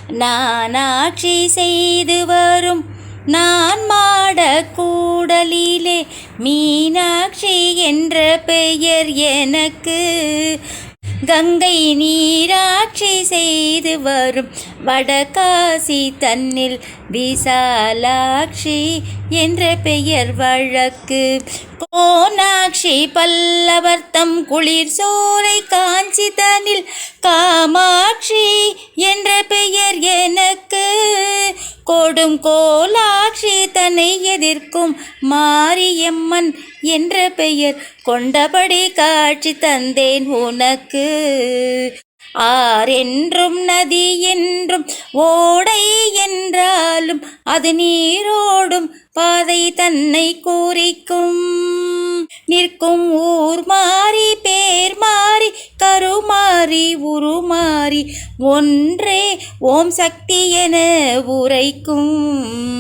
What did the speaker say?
நான் ஆட்சி செய்து வரும் நான் மாட கூடலிலே மீனாட்சி என்ற பெயர் எனக்கு. கங்கை நீராட்சி செய்து வரும் வடகாசி தன்னில் விசாலாட்சி என்ற பெயர் வழக்கு. கோனாட்சி பல்லவர்த்தம் குளிர் சோலை காஞ்சி தனில் காமாட்சி என்ற பெயர் எனக்கு. கொடும் கோலாட்சி தன்னை எதிர்க்கும் மாரியம்மன் என்ற பெயர் கொண்டபடி காட்சி தந்தேன் உனக்கு. ஆறென்றும் நதி என்றும் ஓடை என்றாலும் அது நீரோடும் பாதை தன்னை குறிக்கும். நிற்கும் ஊர் மாறி பேர் மாறி கருமாறி உருமாறி ஒன்றே ஓம் சக்தி என உரைக்கும்.